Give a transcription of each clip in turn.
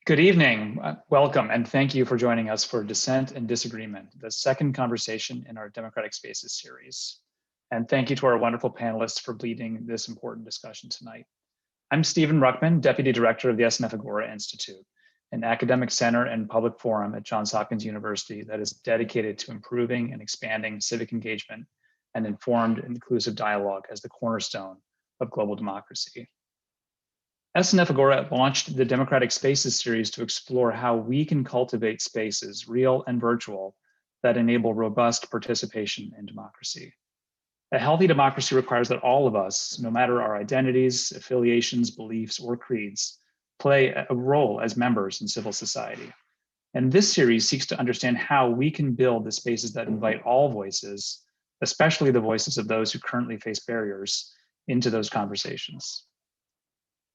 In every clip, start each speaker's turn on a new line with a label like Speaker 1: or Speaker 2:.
Speaker 1: Good evening, welcome, and thank you for joining us for Dissent and Disagreement, the second conversation in our Democratic Spaces series. And thank you to our wonderful panelists for leading this important discussion tonight. I'm Stephen Ruckman, Deputy Director of the SNF Agora Institute, an academic center and public forum at Johns Hopkins University that is dedicated to improving and expanding civic engagement and informed and inclusive dialogue as the cornerstone of global democracy. SNF Agora launched the Democratic Spaces series to explore how we can cultivate spaces, real and virtual, that enable robust participation in democracy. A healthy democracy requires that all of us, no matter our identities, affiliations, beliefs, or creeds, play a role as members in civil society. And this series seeks to understand how we can build the spaces that invite all voices, especially the voices of those who currently face barriers, into those conversations.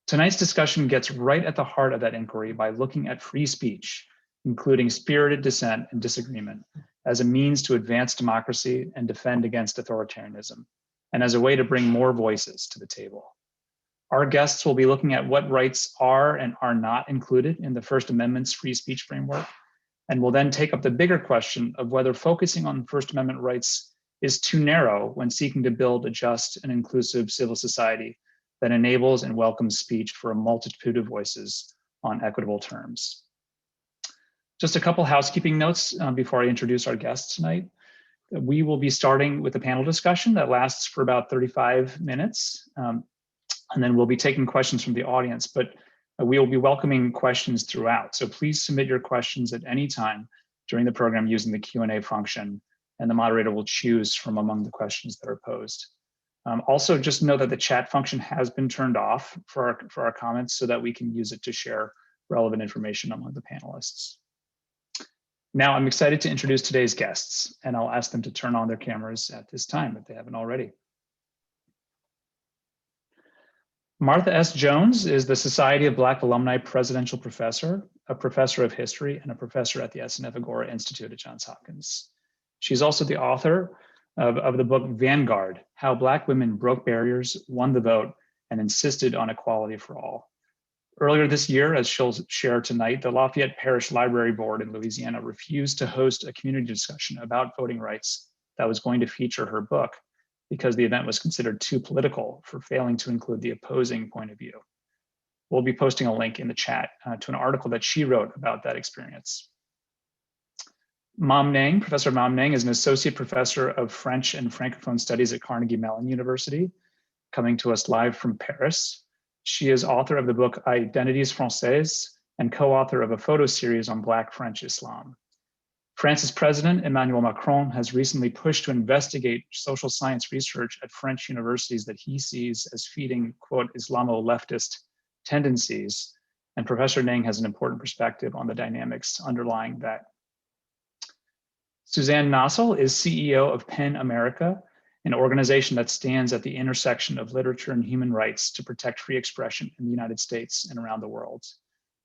Speaker 1: Tonight's discussion gets right at the heart of that inquiry by looking at free speech, including spirited dissent and disagreement, as a means to advance democracy and defend against authoritarianism, and as a way to bring more voices to the table. Our guests will be looking at what rights are and are not included in the First Amendment's free speech framework, and will then take up the bigger question of whether focusing on First Amendment rights is too narrow when seeking to build a just and inclusive civil society that enables and welcomes speech for a multitude of voices on equitable terms. Just a couple housekeeping notes before I introduce our guests tonight. We will be starting with a panel discussion that lasts for about 35 minutes, and then we'll be taking questions from the audience, but we will be welcoming questions throughout. So please submit your questions at any time during the program using the Q&A function, and the moderator will choose from among the questions that are posed. Also, just know that the chat function has been turned off for our comments so that we can use it to share relevant information among the panelists. Now, I'm excited to introduce today's guests, and I'll ask them to turn on their cameras at this time if they haven't already. Martha S. Jones is the Society of Black Alumni Presidential Professor, a professor of history, and a professor at the SNF Agora Institute at Johns Hopkins. She's also the author of the book Vanguard, How Black Women Broke Barriers, Won the Vote, and Insisted on Equality for All. Earlier this year, as she'll share tonight, the Lafayette Parish Library Board in Louisiana refused to host a community discussion about voting rights that was going to feature her book because the event was considered too political for failing to include the opposing point of view. We'll be posting a link in the chat to an article that she wrote about that experience. Mam Nang, Professor Mam Nang is an associate professor of French and Francophone studies at Carnegie Mellon University, coming to us live from Paris. She is author of the book Identités Françaises and co-author of a photo series on Black French Islam. France's President Emmanuel Macron has recently pushed to investigate social science research at French universities that he sees as feeding, quote, Islamo-leftist tendencies. And Professor Nang has an important perspective on the dynamics underlying that. Suzanne Nossell is CEO of PEN America, an organization that stands at the intersection of literature and human rights to protect free expression in the United States and around the world.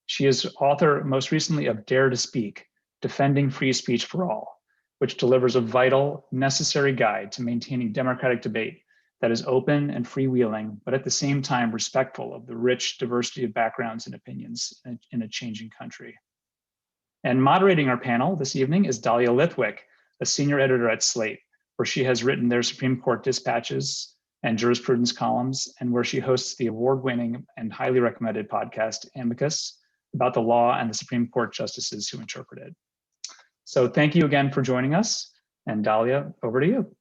Speaker 1: She is author most recently of Dare to Speak, Defending Free Speech for All, which delivers a vital, necessary guide to maintaining democratic debate that is open and freewheeling, but at the same time respectful of the rich diversity of backgrounds and opinions in a changing country. And moderating our panel this evening is Dalia Lithwick, a senior editor at Slate, where she has written their Supreme Court dispatches and jurisprudence columns, and where she hosts the award-winning and highly recommended podcast Amicus about the law and the Supreme Court justices who interpret it. So thank you again for joining us. And Dalia, over to you.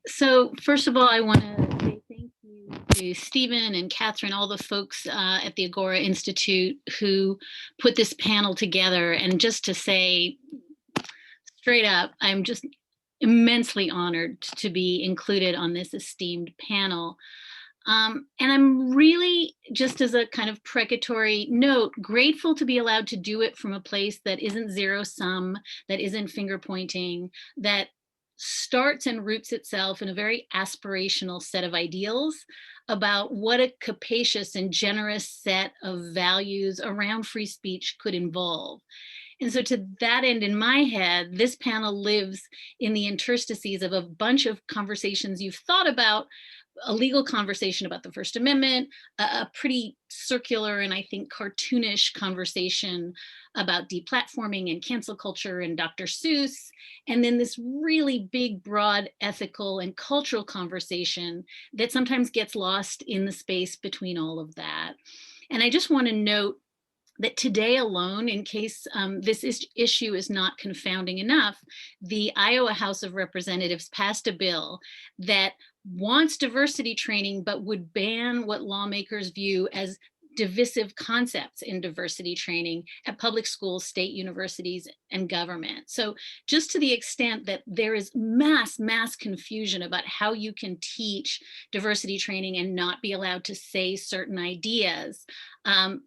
Speaker 2: So first of all, I want to say thank you to Stephen and Catherine, all the folks at the Agora Institute who put this panel together. And just to say straight up, I'm just immensely honored to be included on this esteemed panel. And I'm really, just as a kind of precatory note, grateful to be allowed to do it from a place that isn't zero sum, that isn't finger pointing, that starts and roots itself in a very aspirational set of ideals about what a capacious and generous set of values around free speech could involve. And so to that end, in my head, this panel lives in the interstices of a bunch of conversations you've thought about a legal conversation about the First Amendment, a pretty circular and I think cartoonish conversation about deplatforming and cancel culture and Dr. Seuss, and then this really big, broad ethical and cultural conversation that sometimes gets lost in the space between all of that. And I just want to note that today alone, in case this issue is not confounding enough, the Iowa House of Representatives passed a bill that wants diversity training, but would ban what lawmakers view as divisive concepts in diversity training at public schools, state universities, and government. So just to the extent that there is mass confusion about how you can teach diversity training and not be allowed to say certain ideas,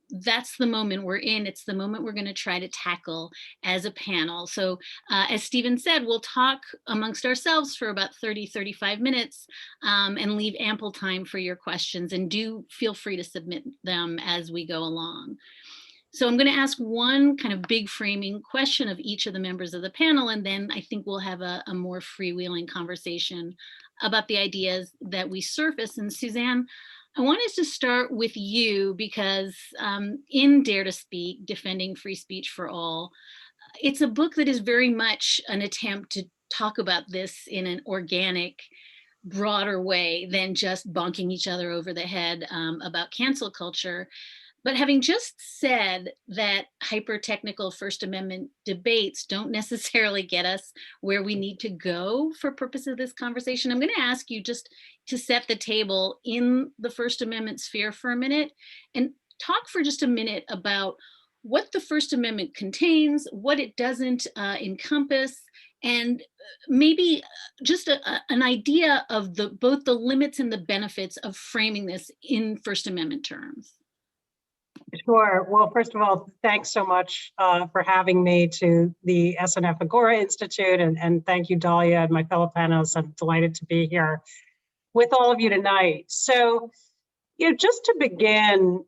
Speaker 2: that's the moment we're in. It's the moment we're going to try to tackle as a panel. So as Stephen said, we'll talk amongst ourselves for about 30-35 minutes and leave ample time for your questions, and do feel free to submit them as we go along. So I'm going to ask one kind of big framing question of each of the members of the panel, and then I think we'll have a more freewheeling conversation about the ideas that we surface. And Suzanne, I wanted to start with you because in Dare to Speak, Defending Free Speech for All, it's a book that is very much an attempt to talk about this in an organic, broader way than just bonking each other over the head about cancel culture. But having just said that hyper-technical First Amendment debates don't necessarily get us where we need to go for purposes of this conversation, I'm going to ask you just to set the table in the First Amendment sphere for a minute and talk for just a minute about what the First Amendment contains, what it doesn't encompass, and maybe just an idea of both the limits and the benefits of framing this in First Amendment terms.
Speaker 3: Sure. Well, first of all, thanks so much for having me to the SNF Agora Institute, and thank you, Dalia, and my fellow panelists. I'm delighted to be here with all of you tonight. So, just to begin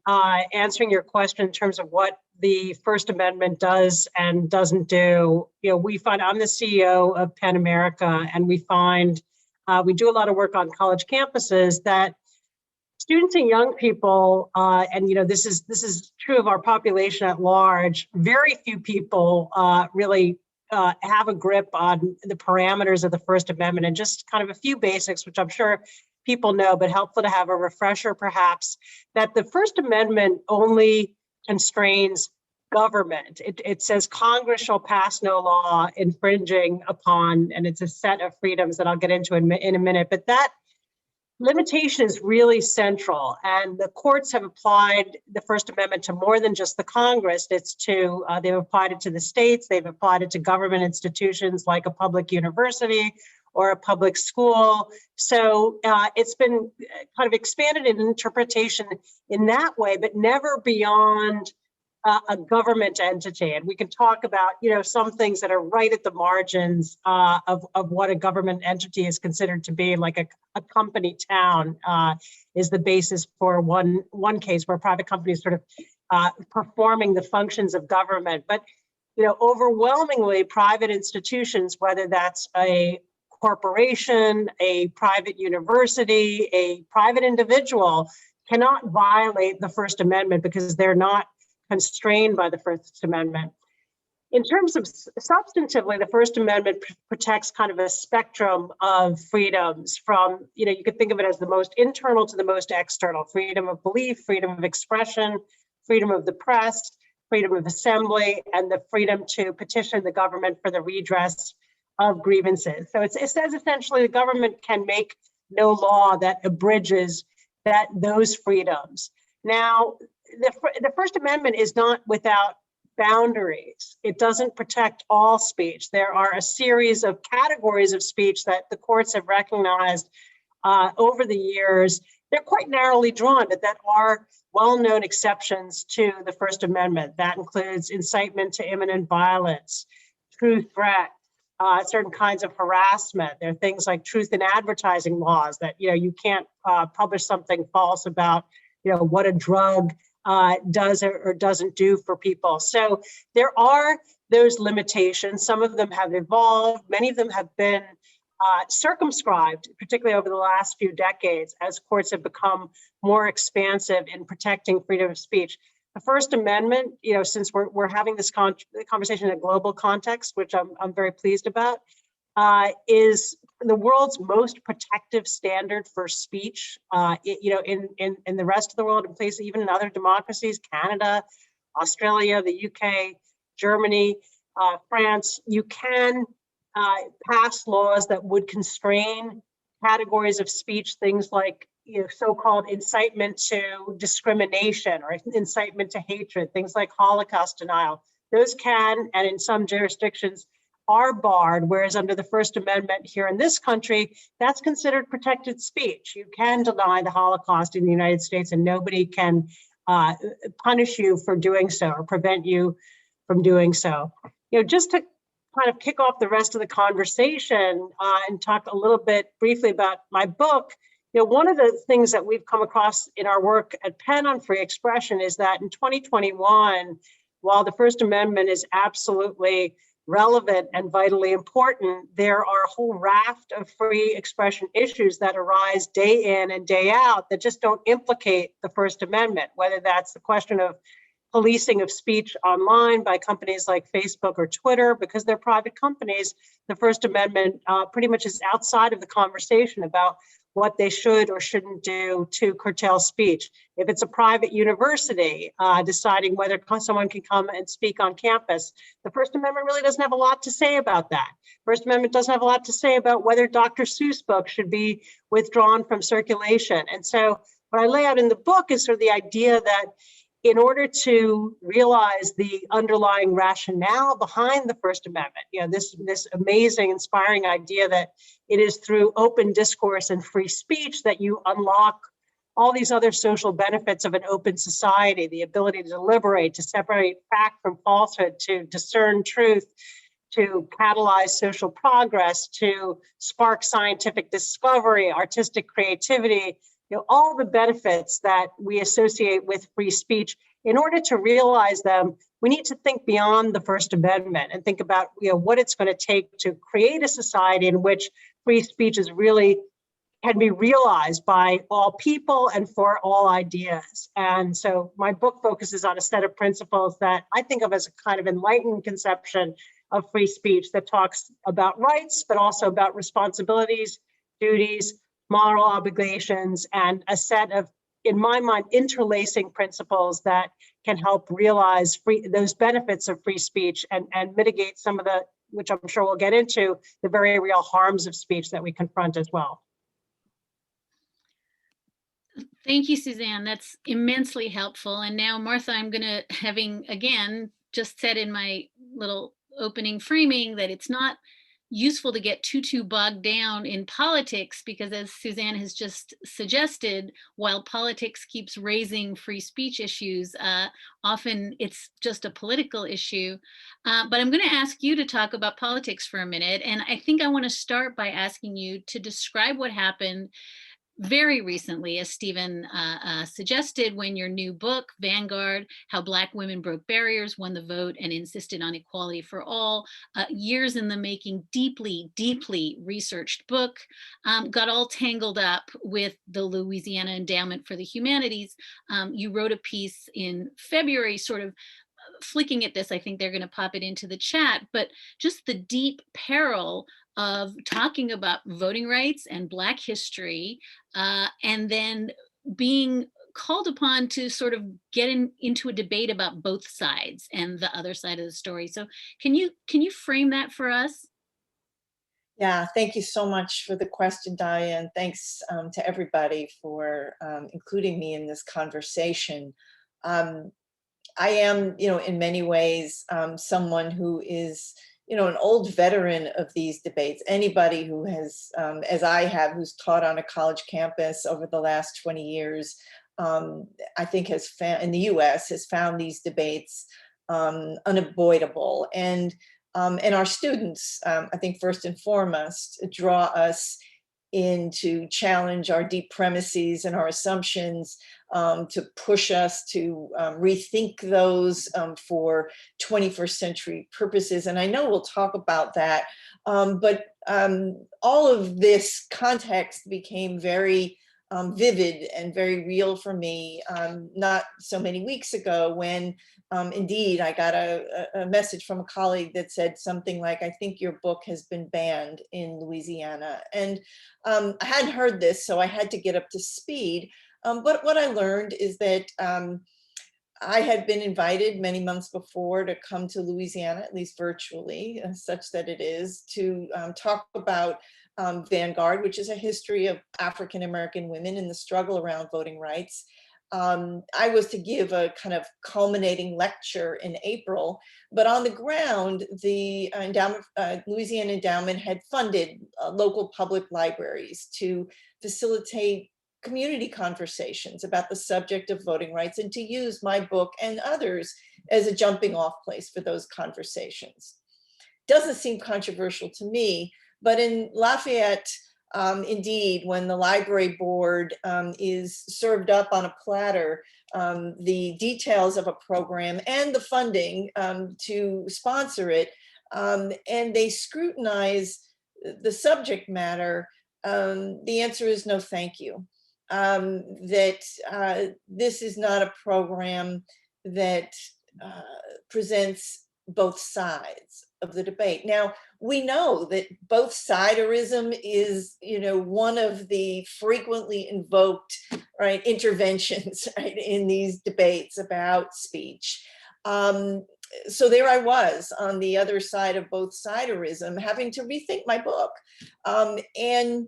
Speaker 3: answering your question in terms of what the First Amendment does and doesn't do, we find, I'm the CEO of PEN America, and we find we do a lot of work on college campuses that students and young people, and this is true of our population at large, very few people really have a grip on the parameters of the First Amendment, and just kind of a few basics, which I'm sure people know, but helpful to have a refresher perhaps, that the First Amendment only constrains government. It says Congress shall pass no law infringing upon, and it's a set of freedoms that I'll get into in a minute, but that limitation is really central, and the courts have applied the First Amendment to more than just the Congress. They've applied it to the states, they've applied it to government institutions like a public university or a public school. So it's been kind of expanded in interpretation in that way, but never beyond a government entity. And we can talk about, some things that are right at the margins of what a government entity is considered to be, like a company town is the basis for one case where private companies sort of performing the functions of government. But, overwhelmingly private institutions, whether that's a corporation, a private university, a private individual, cannot violate the First Amendment because they're not constrained by the First Amendment. In terms of substantively, the First Amendment protects kind of a spectrum of freedoms from, you could think of it as the most internal to the most external: freedom of belief, freedom of expression, freedom of the press, freedom of assembly, and the freedom to petition the government for the redress of grievances. So it says essentially the government can make no law that abridges those freedoms. Now, the First Amendment is not without boundaries. It doesn't protect all speech. There are a series of categories of speech that the courts have recognized over the years. They're quite narrowly drawn, but that are well-known exceptions to the First Amendment. That includes incitement to imminent violence, true threat, certain kinds of harassment. There are things like truth in advertising laws that, you can't publish something false about, what a drug does or doesn't do for people. So there are those limitations. Some of them have evolved. Many of them have been circumscribed, particularly over the last few decades, as courts have become more expansive in protecting freedom of speech. The First Amendment, since we're having this conversation in a global context, which I'm very pleased about, is the world's most protective standard for speech. In the rest of the world, in places even in other democracies, Canada, Australia, the UK, Germany, France, you can pass laws that would constrain categories of speech, things like so-called incitement to discrimination or incitement to hatred, things like Holocaust denial. Those can, and in some jurisdictions, are barred, whereas under the First Amendment here in this country, that's considered protected speech. You can deny the Holocaust in the United States and nobody can punish you for doing so or prevent you from doing so. Just to kind of kick off the rest of the conversation and talk a little bit briefly about my book, one of the things that we've come across in our work at Penn on free expression is that in 2021, while the First Amendment is absolutely relevant and vitally important, there are a whole raft of free expression issues that arise day in and day out that just don't implicate the First Amendment, whether that's the question of policing of speech online by companies like Facebook or Twitter, because they're private companies. The First Amendment pretty much is outside of the conversation about what they should or shouldn't do to curtail speech. If it's a private university deciding whether someone can come and speak on campus, the First Amendment really doesn't have a lot to say about that. First Amendment doesn't have a lot to say about whether Dr. Seuss books should be withdrawn from circulation. And so what I lay out in the book is sort of the idea that in order to realize the underlying rationale behind the First Amendment, this amazing, inspiring idea that it is through open discourse and free speech that you unlock all these other social benefits of an open society, the ability to deliberate, to separate fact from falsehood, to discern truth, to catalyze social progress, to spark scientific discovery, artistic creativity, all the benefits that we associate with free speech. In order to realize them, we need to think beyond the First Amendment and think about what it's going to take to create a society in which free speech can be realized by all people and for all ideas. And so my book focuses on a set of principles that I think of as a kind of enlightened conception of free speech that talks about rights, but also about responsibilities, duties, moral obligations, and a set of, in my mind, interlacing principles that can help realize those benefits of free speech and mitigate some of the, which I'm sure we'll get into, the very real harms of speech that we confront as well.
Speaker 2: Thank you, Suzanne. That's immensely helpful. And now, Martha, I'm going to, having again just said in my little opening framing that it's not useful to get too bogged down in politics, because as Suzanne has just suggested, while politics keeps raising free speech issues, often it's just a political issue. But I'm going to ask you to talk about politics for a minute. And I think I want to start by asking you to describe what happened very recently, as Stephen suggested, when your new book, Vanguard, How Black Women Broke Barriers, Won the Vote, and Insisted on Equality for All, years in the making, deeply researched book, got all tangled up with the Louisiana Endowment for the Humanities. You wrote a piece in February sort of flicking at this. I think they're going to pop it into the chat, but just the deep peril of talking about voting rights and Black history, and then being called upon to sort of get into a debate about both sides and the other side of the story. So can you frame that for us?
Speaker 4: Yeah, thank you so much for the question, Dalia, and thanks to everybody for including me in this conversation. I am, in many ways, someone who is, an old veteran of these debates. Anybody who has, as I have, who's taught on a college campus over the last 20 years, I think has found, in the US, has found these debates unavoidable. And our students, I think first and foremost, draw us in to challenge our deep premises and our assumptions, to push us to rethink those for 21st century purposes. And I know we'll talk about that, but all of this context became very vivid and very real for me not so many weeks ago when indeed I got a message from a colleague that said something like, I think your book has been banned in Louisiana. And I hadn't heard this, so I had to get up to speed. But what I learned is that I had been invited many months before to come to Louisiana, at least virtually, such that it is, to talk about Vanguard, which is a history of African-American women in the struggle around voting rights. I was to give a kind of culminating lecture in April, but on the ground, the Louisiana Endowment had funded local public libraries to facilitate community conversations about the subject of voting rights and to use my book and others as a jumping off place for those conversations. Doesn't seem controversial to me, but in Lafayette, indeed, when the library board is served up on a platter, the details of a program and the funding to sponsor it, and they scrutinize the subject matter, the answer is no, thank you. That this is not a program that presents both sides of the debate. Now, we know that both siderism is, one of the frequently invoked, right, interventions, right, in these debates about speech. So there I was on the other side of both siderism, having to rethink my book. And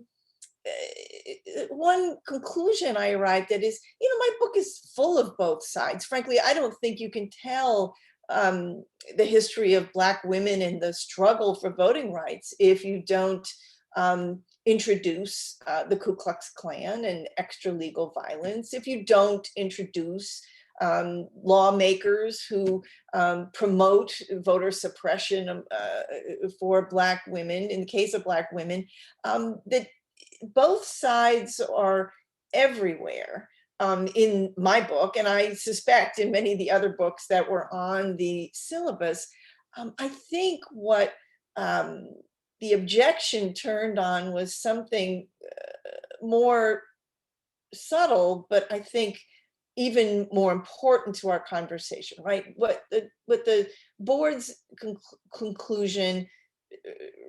Speaker 4: one conclusion I arrived at is, my book is full of both sides. Frankly, I don't think you can tell the history of Black women and the struggle for voting rights if you don't introduce the Ku Klux Klan and extra legal violence, if you don't introduce lawmakers who promote voter suppression for Black women, in the case of Black women, that both sides are everywhere. In my book, and I suspect in many of the other books that were on the syllabus, I think what the objection turned on was something more subtle, but I think even more important to our conversation, right? What the board's conclusion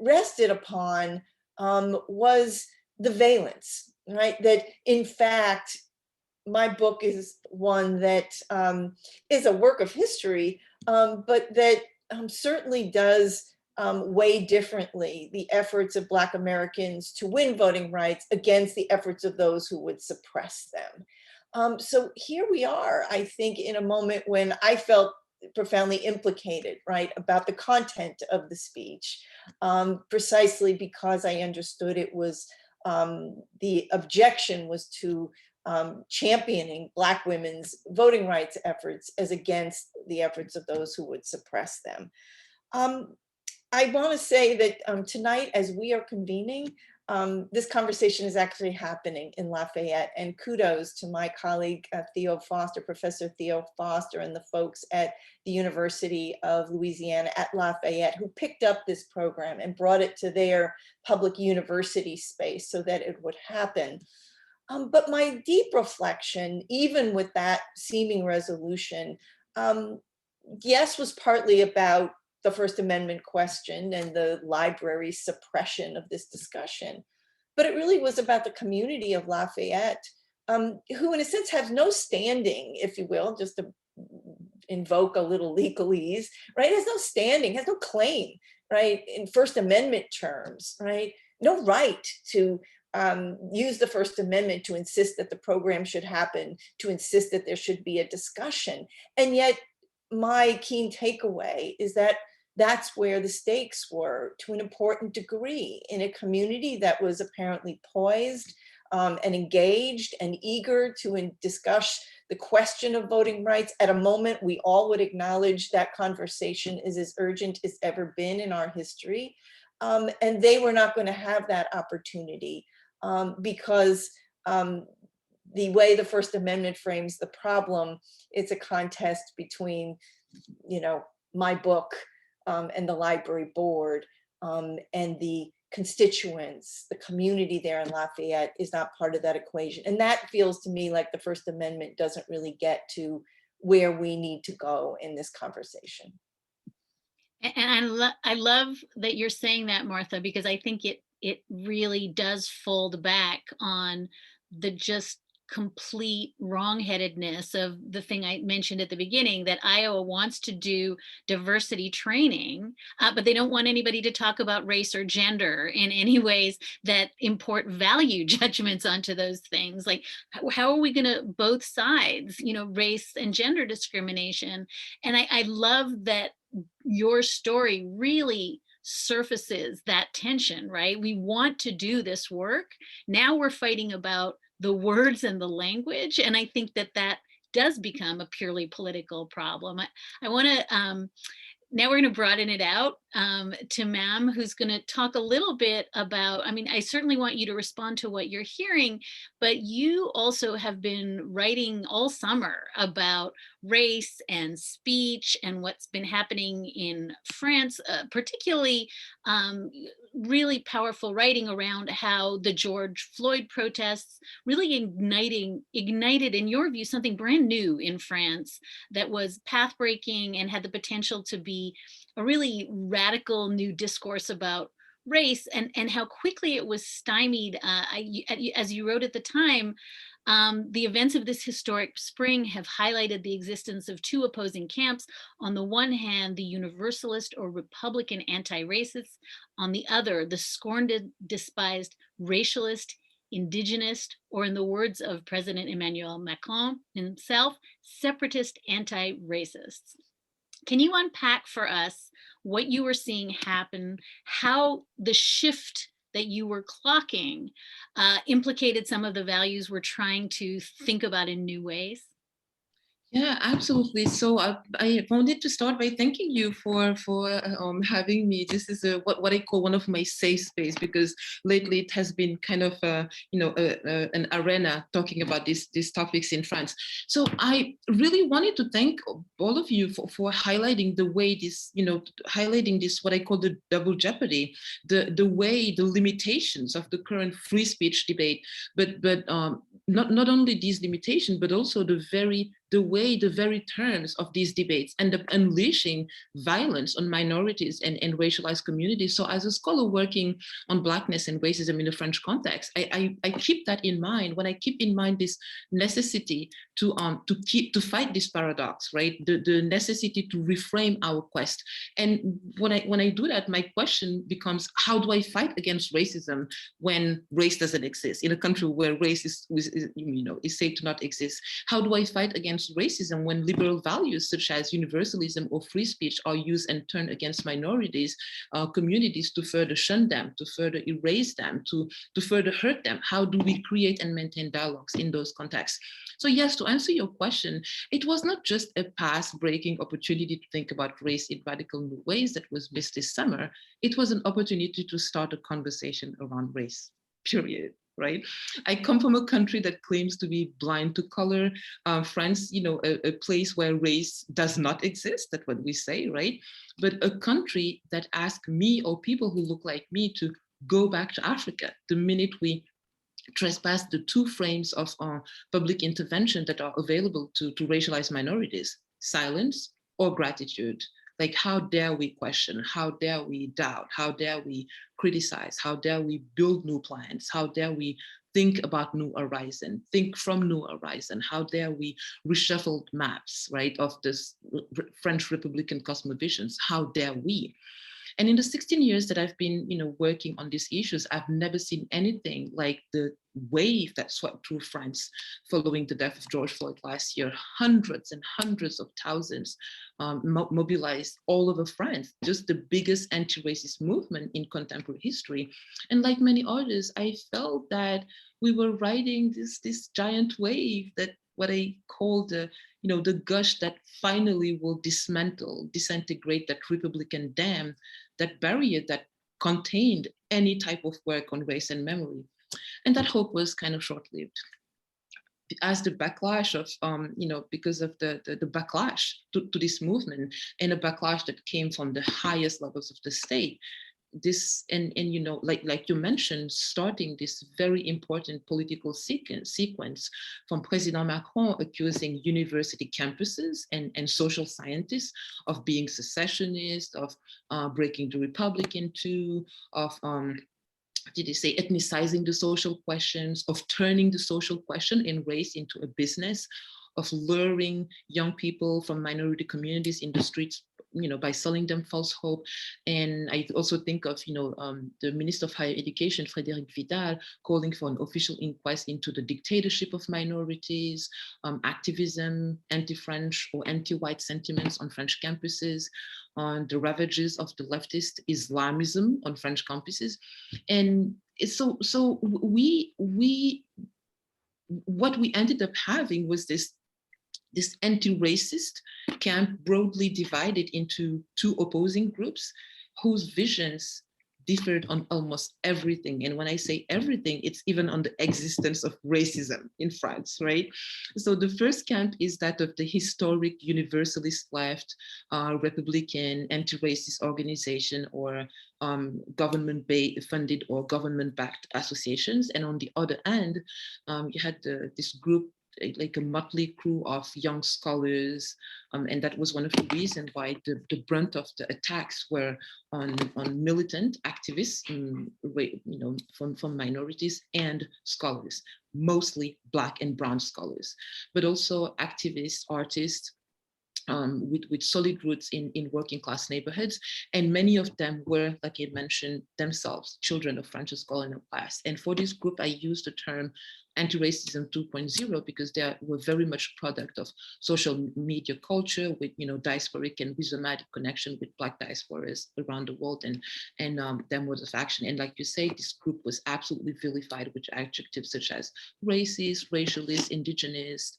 Speaker 4: rested upon was the valence, right? That in fact, my book is one that is a work of history, but that certainly does weigh differently the efforts of Black Americans to win voting rights against the efforts of those who would suppress them. So here we are, I think, in a moment when I felt profoundly implicated, right, about the content of the speech, precisely because I understood it was, the objection was to championing Black women's voting rights efforts as against the efforts of those who would suppress them. I want to say that tonight, as we are convening, this conversation is actually happening in Lafayette, and kudos to my colleague, Theo Foster, Professor Theo Foster, and the folks at the University of Louisiana at Lafayette who picked up this program and brought it to their public university space so that it would happen. But my deep reflection, even with that seeming resolution, yes, was partly about the First Amendment question and the library's suppression of this discussion. But it really was about the community of Lafayette, who in a sense has no standing, if you will, just to invoke a little legalese, right? Has no standing, has no claim, right? In First Amendment terms, right? No right to use the First Amendment to insist that the program should happen, to insist that there should be a discussion. And yet my keen takeaway is that that's where the stakes were to an important degree in a community that was apparently poised and engaged and eager to discuss the question of voting rights at a moment we all would acknowledge that conversation is as urgent as ever been in our history. And they were not going to have that opportunity because the way the First Amendment frames the problem, it's a contest between, my book and the library board, and the constituents, the community there in Lafayette is not part of that equation. And that feels to me like the First Amendment doesn't really get to where we need to go in this conversation.
Speaker 2: And I love that you're saying that, Martha, because I think it really does fold back on the just complete wrongheadedness of the thing I mentioned at the beginning, that Iowa wants to do diversity training, but they don't want anybody to talk about race or gender in any ways that import value judgments onto those things. Like, how are we going to, both sides, race and gender discrimination? And I love that your story really surfaces that tension, right? We want to do this work. Now we're fighting about the words and the language. And I think that does become a purely political problem. I want to, now we're going to broaden it out to Mam, who's going to talk a little bit about, I certainly want you to respond to what you're hearing, but you also have been writing all summer about race and speech and what's been happening in France, particularly really powerful writing around how the George Floyd protests really ignited, in your view, something brand new in France that was path-breaking and had the potential to be a really radical new discourse about race, and how quickly it was stymied. As you wrote at the time, the events of this historic spring have highlighted the existence of two opposing camps. On the one hand, the universalist or Republican anti-racists. On the other, the scorned, despised racialist, indigenist, or in the words of President Emmanuel Macron himself, separatist anti-racists. Can you unpack for us what you were seeing happen, how the shift that you were clocking implicated some of the values we're trying to think about in new ways?
Speaker 5: Yeah, absolutely. So I wanted to start by thanking you for having me. This is what I call one of my safe space, because lately it has been kind of an arena talking about these topics in France. So I really wanted to thank all of you for highlighting the way this, highlighting this, what I call the double jeopardy, the way, the limitations of the current free speech debate, but not only these limitations, but also the very terms of these debates end up unleashing violence on minorities and racialized communities. So as a scholar working on Blackness and racism in the French context, I keep that in mind when I keep in mind this necessity to fight this paradox, right? The necessity to reframe our quest. And when I do that, my question becomes, how do I fight against racism when race doesn't exist in a country where race is said to not exist? How do I fight against racism when liberal values such as universalism or free speech are used and turned against minorities, communities, to further shun them, to further erase them, to further hurt them? How do we create and maintain dialogues in those contexts? So yes, to answer your question, it was not just a path-breaking opportunity to think about race in radical new ways that was missed this summer. It was an opportunity to start a conversation around race, period. Right? I come from a country that claims to be blind to color. France, a place where race does not exist. That's what we say, right? But a country that asks me or people who look like me to go back to Africa the minute we trespass the two frames of public intervention that are available to racialized minorities: silence or gratitude. Like, how dare we question? How dare we doubt? How dare we criticize? How dare we build new plans? How dare we think about new horizon, think from new horizon? How dare we reshuffle maps, right, of this French Republican cosmovisions? How dare we? And in the 16 years that I've been, working on these issues, I've never seen anything like the wave that swept through France following the death of George Floyd last year. Hundreds and hundreds of thousands mobilized all over France, just the biggest anti-racist movement in contemporary history. And like many others, I felt that we were riding this giant wave, that what I call the gush that finally will disintegrate that Republican dam, that barrier that contained any type of work on race and memory. And that hope was kind of short-lived. As the backlash of, because of the backlash to this movement, and a backlash that came from the highest levels of the state, this, and like you mentioned, starting this very important political sequence from President Macron accusing university campuses and social scientists of being secessionist, of breaking the republic in two, of did they say ethnicizing the social questions, of turning the social question and race into a business, of luring young people from minority communities in the streets, by selling them false hope. And I also think of, the Minister of Higher Education, Frédéric Vidal, calling for an official inquest into the dictatorship of minorities, activism, anti-French or anti-white sentiments on French campuses, on the ravages of the leftist Islamism on French campuses. And so what we ended up having was this anti-racist camp broadly divided into two opposing groups whose visions differed on almost everything. And when I say everything, it's even on the existence of racism in France, right? So the first camp is that of the historic universalist left, Republican, anti-racist organization, or government-funded or government-backed associations. And on the other end, you had this group, like a motley crew of young scholars, and that was one of the reasons why the brunt of the attacks were on militant activists, from minorities and scholars, mostly Black and brown scholars, but also activists, artists, with solid roots in working class neighborhoods. And many of them were, like I mentioned, themselves children of France's colonial class. And for this group, I use the term anti-racism 2.0 because they were very much product of social media culture with, diasporic and rhizomatic connection with Black diasporas around the world, and their modes of action. And like you say, this group was absolutely vilified with adjectives such as racist, racialist, indigenous,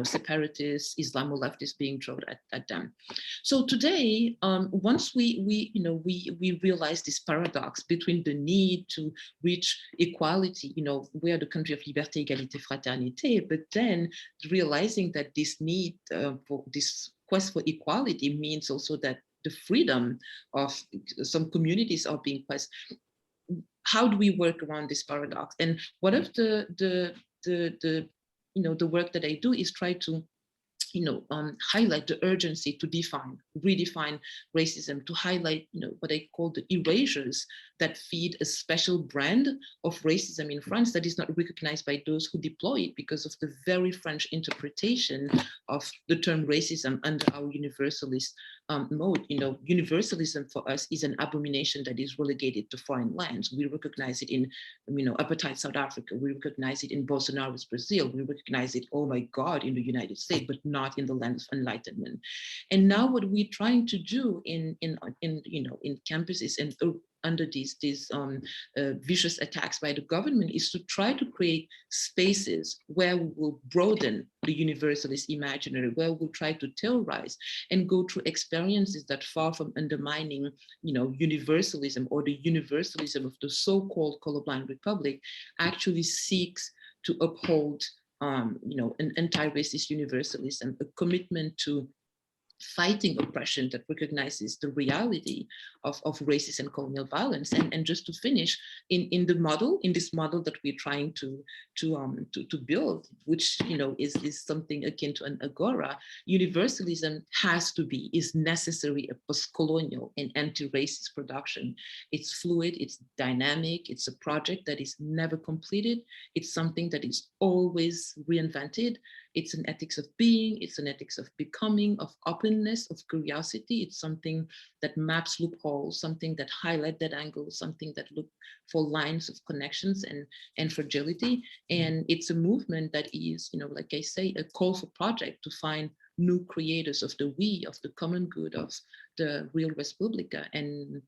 Speaker 5: separatist, Islamo-leftist being thrown at them. So today, once we realize this paradox between the need to reach equality, we are the country of liberté, égalité, fraternité, but then realizing that this need for this quest for equality means also that the freedom of some communities are being questioned. How do we work around this paradox? And one of the work that I do is try to highlight the urgency to redefine racism, to highlight, what I call the erasures that feed a special brand of racism in France that is not recognized by those who deploy it because of the very French interpretation of the term racism under our universalist mode. Universalism for us is an abomination that is relegated to foreign lands. We recognize it in, apartheid South Africa. We recognize it in Bolsonaro's Brazil. We recognize it, oh my God, in the United States, but not in the land of enlightenment. And now what we're trying to do in campuses and under these vicious attacks by the government is to try to create spaces where we will broaden the universalist imaginary, where we'll try to theorize and go through experiences that, far from undermining, universalism or the universalism of the so-called colorblind republic, actually seeks to uphold, an anti-racist universalism, a commitment to fighting oppression that recognizes the reality of racist and colonial violence. And just to finish, in this model that we're trying to build, which is something akin to an agora, universalism is necessary a post-colonial and anti-racist production. It's fluid, it's dynamic, it's a project that is never completed, it's something that is always reinvented. It's an ethics of being, it's an ethics of becoming, of openness, of curiosity. It's something that maps loopholes, something that highlight that angle, something that look for lines of connections and fragility. And it's a movement that is, like I say, a call for project to find new creators of the we, of the common good, of the real Res Publica. And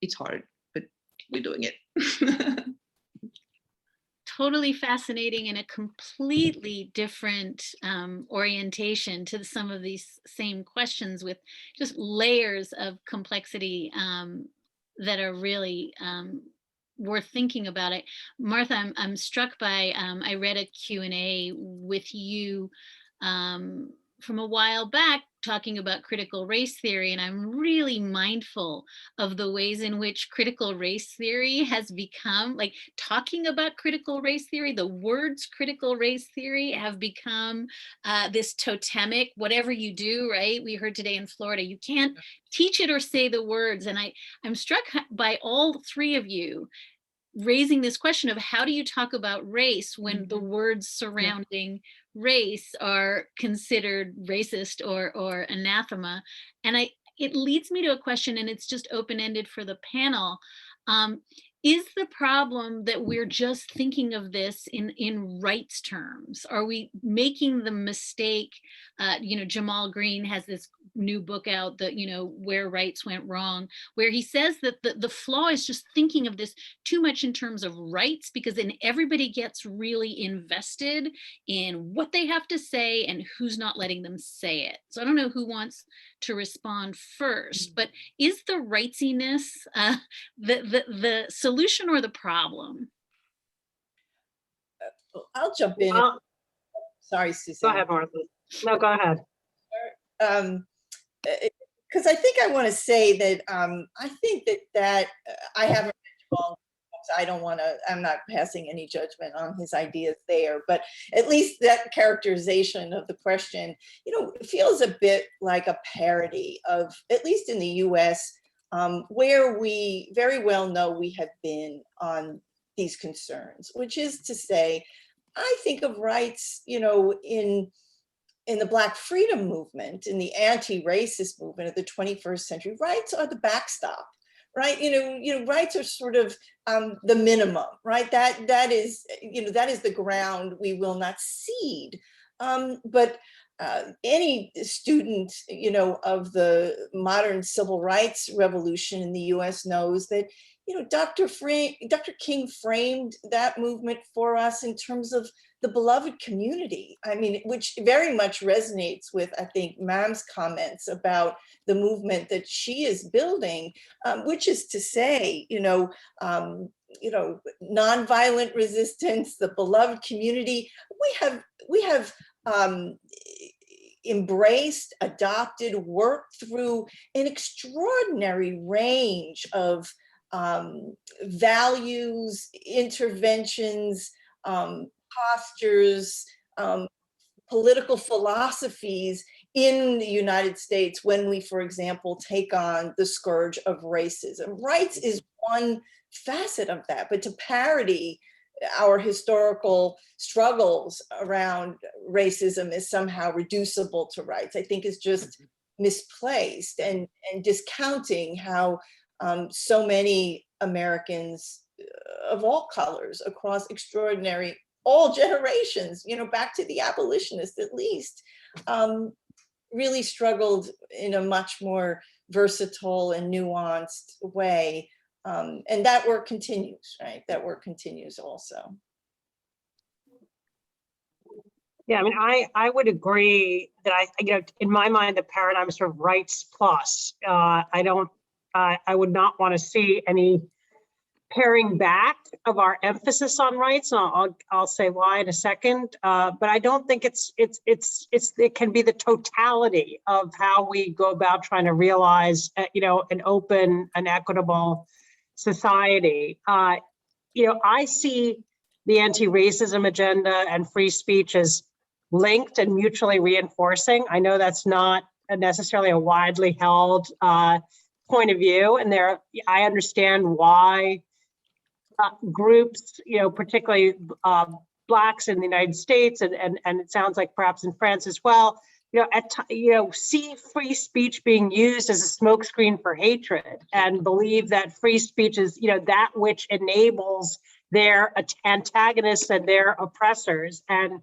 Speaker 5: it's hard, but we're doing it.
Speaker 2: Totally fascinating and a completely different orientation to some of these same questions with just layers of complexity that are really worth thinking about it. Martha, I'm struck by, I read a Q&A with you from a while back talking about critical race theory, and I'm really mindful of the ways in which critical race theory has become, like talking about critical race theory, the words critical race theory have become this totemic, whatever you do, right? We heard today in Florida, you can't teach it or say the words. And I'm struck by all three of you raising this question of how do you talk about race when the words surrounding race are considered racist or anathema. And it leads me to a question, and it's just open-ended for the panel. Is the problem that we're just thinking of this in rights terms? Are we making the mistake? Jamal Green has this new book out, that Where Rights Went Wrong, where he says that the flaw is just thinking of this too much in terms of rights, because then everybody gets really invested in what they have to say and who's not letting them say it. So I don't know who wants to respond first, but is the rightsiness the solution or the problem?
Speaker 4: I'll jump in. Sorry, Suzanne.
Speaker 3: Go ahead, Martha. No, go ahead.
Speaker 4: Because I think I want to say that I think that I haven't read Jamal. I'm not passing any judgment on his ideas there, but at least that characterization of the question, feels a bit like a parody of, at least in the US, where we very well know we have been on these concerns, which is to say, I think of rights, in the Black freedom movement, in the anti-racist movement of the 21st century, rights are the backstop, right? Rights are sort of the minimum, right? That is the ground we will not cede. But any student, of the modern civil rights revolution in the US knows that, Dr. King framed that movement for us in terms of the beloved community. I mean, which very much resonates with, I think, Mam's comments about the movement that she is building, which is to say, nonviolent resistance, the beloved community. We have embraced, adopted, worked through an extraordinary range of values, interventions, postures, political philosophies in the United States when we, for example, take on the scourge of racism. Rights is one facet of that, but to parody our historical struggles around racism is somehow reducible to rights, I think is just misplaced and discounting how so many Americans of all colors across all generations, back to the abolitionists at least, really struggled in a much more versatile and nuanced way. And that work continues, right? That work continues also.
Speaker 3: Yeah, I mean, I would agree that in my mind, the paradigm is sort of rights plus. I would not want to see any paring back of our emphasis on rights, and I'll say why in a second. But I don't think it can be the totality of how we go about trying to realize, an open and equitable society. I see the anti-racism agenda and free speech as linked and mutually reinforcing. I know that's not necessarily a widely held point of view, and I understand why groups, particularly Blacks in the United States, and it sounds like perhaps in France as well, see free speech being used as a smokescreen for hatred, and believe that free speech is, that which enables their antagonists and their oppressors, and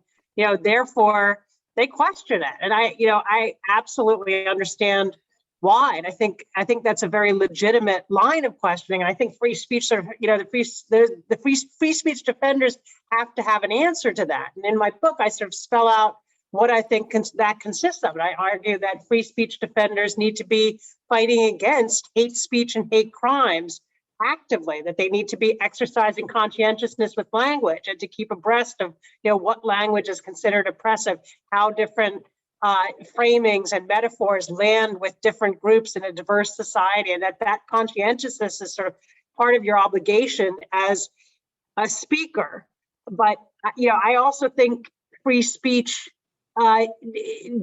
Speaker 3: therefore they question it. And I absolutely understand why, and I think that's a very legitimate line of questioning. And I think free speech sort of, the free speech defenders have to have an answer to that. And in my book, I sort of spell out what I think that consists of. And I argue that free speech defenders need to be fighting against hate speech and hate crimes actively, that they need to be exercising conscientiousness with language and to keep abreast of, what language is considered oppressive, how different framings and metaphors land with different groups in a diverse society, and that conscientiousness is sort of part of your obligation as a speaker. But I also think free speech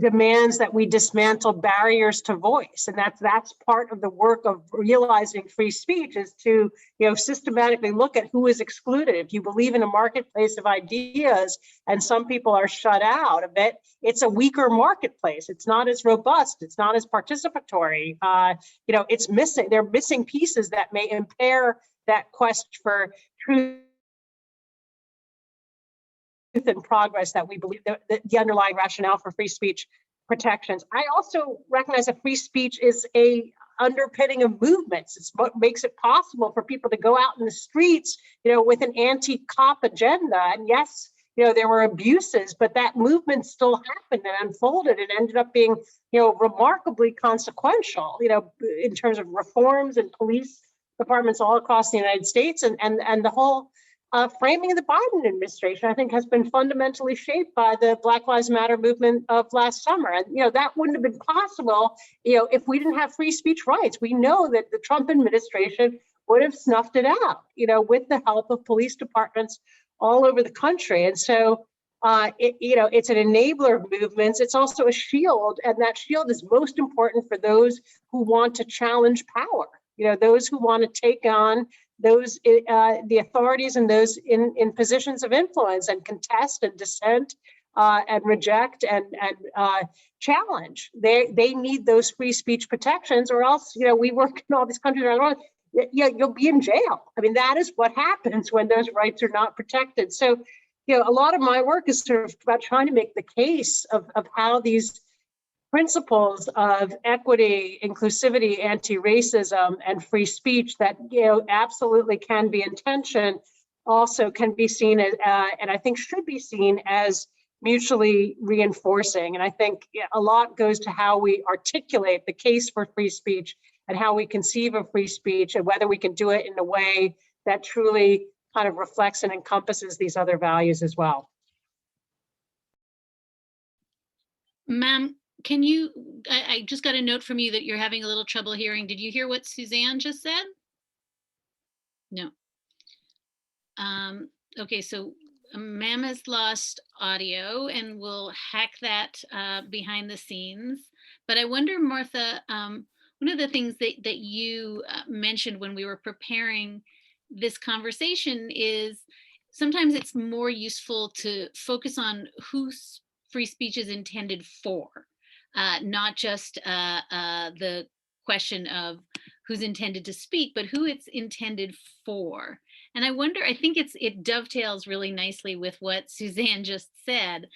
Speaker 3: demands that we dismantle barriers to voice, and that's part of the work of realizing free speech, is to systematically look at who is excluded. If you believe in a marketplace of ideas and some people are shut out of it, it's a weaker marketplace. It's not as robust. It's not as participatory. It's missing. They're missing pieces that may impair that quest for truth and progress that we believe the underlying rationale for free speech protections. I also recognize that free speech is a underpinning of movements. It's what makes it possible for people to go out in the streets, with an anti-cop agenda. And yes, there were abuses, but that movement still happened and unfolded and ended up being, remarkably consequential, in terms of reforms and police departments all across the United States, and the whole framing of the Biden administration, I think, has been fundamentally shaped by the Black Lives Matter movement of last summer. And, that wouldn't have been possible, if we didn't have free speech rights. We know that the Trump administration would have snuffed it out, with the help of police departments all over the country. And so, it's an enabler of movements. It's also a shield, and that shield is most important for those who want to challenge power, those who want to take on those the authorities and those in positions of influence, and contest and dissent and reject and challenge. They need those free speech protections, or else we work in all these countries around the world. You'll be in jail. I mean, that is what happens when those rights are not protected. So, a lot of my work is sort of about trying to make the case of how these principles of equity, inclusivity, anti-racism, and free speech that absolutely can be in tension, also can be seen as, and I think should be seen as, mutually reinforcing. And I think a lot goes to how we articulate the case for free speech and how we conceive of free speech, and whether we can do it in a way that truly kind of reflects and encompasses these other values as well.
Speaker 2: Ma'am, can you, I just got a note from you that you're having a little trouble hearing. Did you hear what Suzanne just said? No. Okay, so ma'am has lost audio, and we'll hack that behind the scenes. But I wonder, Martha, one of the things that you mentioned when we were preparing this conversation is sometimes it's more useful to focus on who free speech is intended for, not just the question of who's intended to speak, but who it's intended for. And I wonder, I think it dovetails really nicely with what Suzanne just said.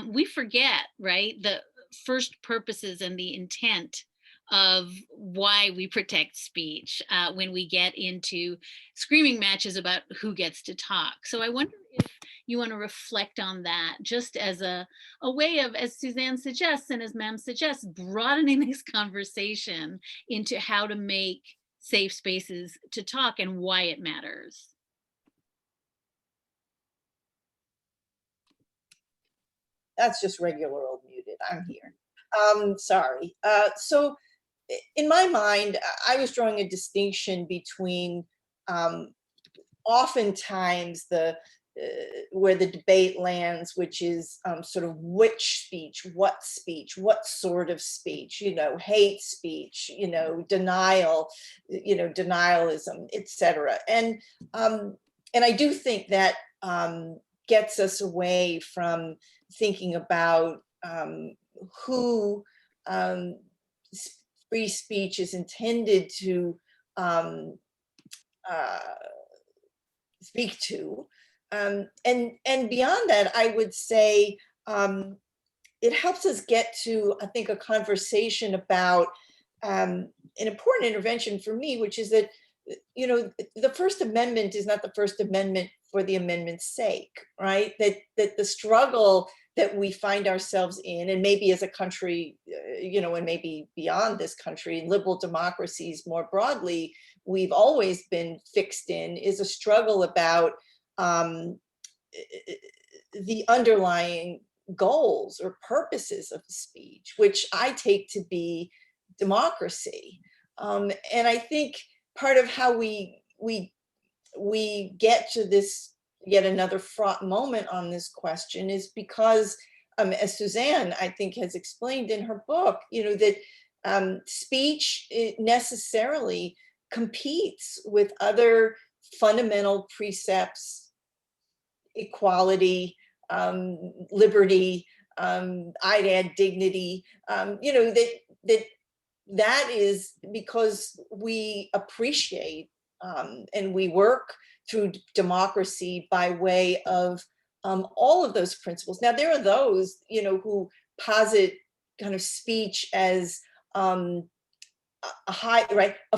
Speaker 2: We forget, right, the first purposes and the intent of why we protect speech when we get into screaming matches about who gets to talk. So I wonder if you want to reflect on that, just as a way of, as Suzanne suggests and as ma'am suggests, broadening this conversation into how to make safe spaces to talk and why it matters.
Speaker 4: That's just regular old muted. I'm here. Sorry. So in my mind, I was drawing a distinction between oftentimes where the debate lands, which is sort of which speech, what sort of speech, hate speech, denial, denialism, etc. And I do think that gets us away from thinking about who free speech is intended to speak to. And beyond that, I would say it helps us get to, I think, a conversation about an important intervention for me, which is that, the First Amendment is not the First Amendment for the amendment's sake, right? That the struggle that we find ourselves in, and maybe as a country, and maybe beyond this country, liberal democracies more broadly, we've always been fixed in, is a struggle about the underlying goals or purposes of speech, which I take to be democracy. And I think part of how we get to this yet another fraught moment on this question is because, as Suzanne, I think, has explained in her book, that speech necessarily competes with other fundamental precepts, equality, liberty, I'd add dignity, that is because we appreciate and we work through democracy by way of all of those principles. Now, there are those, who posit kind of speech as a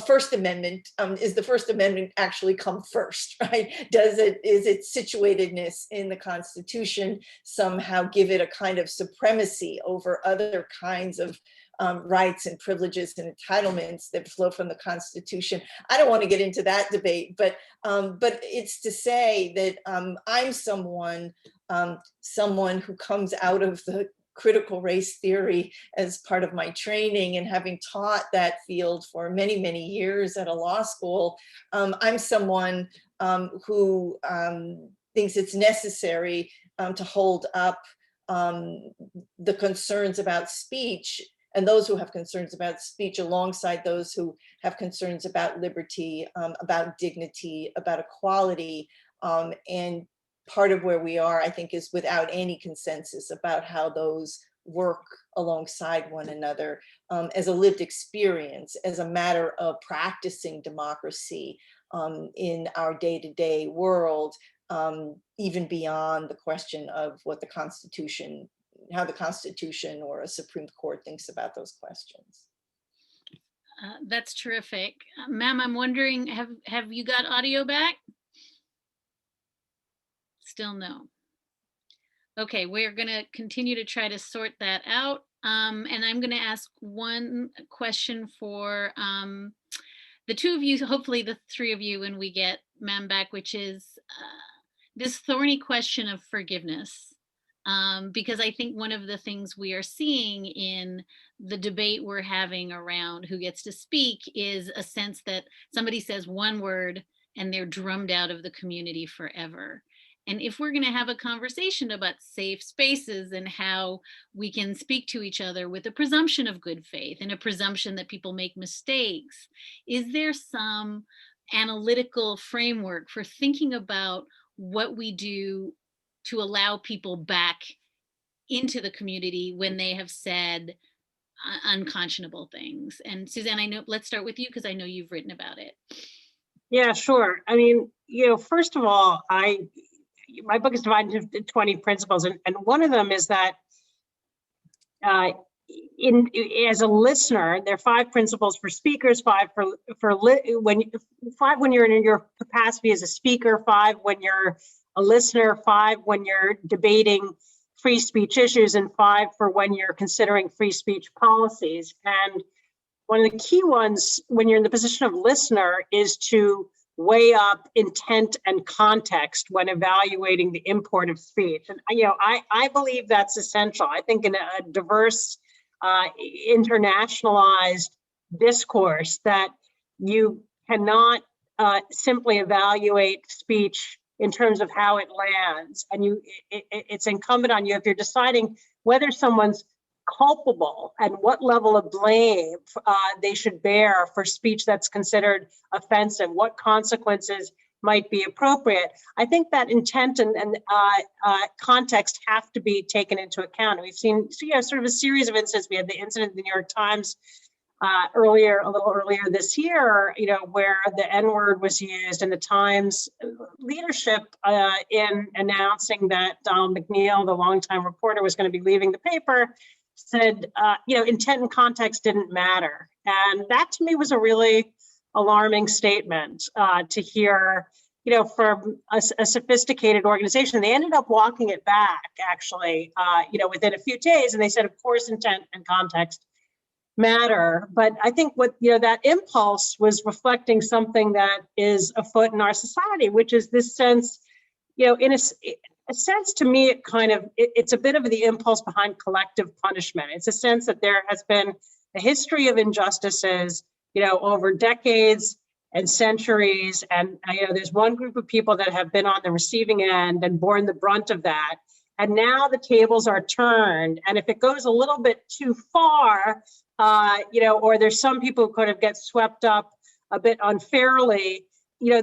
Speaker 4: First Amendment. Is the First Amendment actually come first, right? Is its situatedness in the Constitution somehow give it a kind of supremacy over other kinds of rights and privileges and entitlements that flow from the Constitution? I don't want to get into that debate, but it's to say that I'm someone who comes out of the critical race theory as part of my training, and having taught that field for many, many years at a law school, I'm someone who thinks it's necessary to hold up the concerns about speech, and those who have concerns about speech alongside those who have concerns about liberty, about dignity, about equality. And part of where we are, I think, is without any consensus about how those work alongside one another as a lived experience, as a matter of practicing democracy in our day-to-day world, even beyond the question of what the Constitution, how the Constitution or a Supreme Court thinks about those questions.
Speaker 2: That's terrific. Ma'am, I'm wondering, have you got audio back? Still no. Okay, we're going to continue to try to sort that out. And I'm going to ask one question for the two of you, hopefully the three of you when we get ma'am back, which is this thorny question of forgiveness. Because I think one of the things we are seeing in the debate we're having around who gets to speak is a sense that somebody says one word and they're drummed out of the community forever. And if we're going to have a conversation about safe spaces and how we can speak to each other with a presumption of good faith and a presumption that people make mistakes, is there some analytical framework for thinking about what we do to allow people back into the community when they have said unconscionable things? And Suzanne, I know, let's start with you because I know you've written about it. Yeah,
Speaker 3: sure. I mean, first of all, my book is divided into 20 principles, and one of them is that as a listener, there are 5 principles for speakers, 5 when you're in your capacity as a speaker, 5 when you're a listener, 5 when you're debating free speech issues, and 5 for when you're considering free speech policies. And one of the key ones when you're in the position of listener is to weigh up intent and context when evaluating the import of speech. And I believe that's essential. I think in a diverse, internationalized discourse that you cannot simply evaluate speech in terms of how it lands. And it's incumbent on you, if you're deciding whether someone's culpable and what level of blame they should bear for speech that's considered offensive, what consequences might be appropriate. I think that intent and context have to be taken into account. We've seen sort of a series of incidents. We had the incident in the New York Times a little earlier this year, where the N-word was used, and the Times leadership in announcing that Donald McNeil, the longtime reporter, was going to be leaving the paper, said, intent and context didn't matter. And that to me was a really alarming statement to hear, from a sophisticated organization. They ended up walking it back, actually, within a few days. And they said, of course, intent and context matter. But I think that impulse was reflecting something that is afoot in our society, which is this sense, in a sense, to me, it's a bit of the impulse behind collective punishment. It's a sense that there has been a history of injustices, over decades and centuries. And, there's one group of people that have been on the receiving end and borne the brunt of that. And now the tables are turned. And if it goes a little bit too far, or there's some people who kind of get swept up a bit unfairly,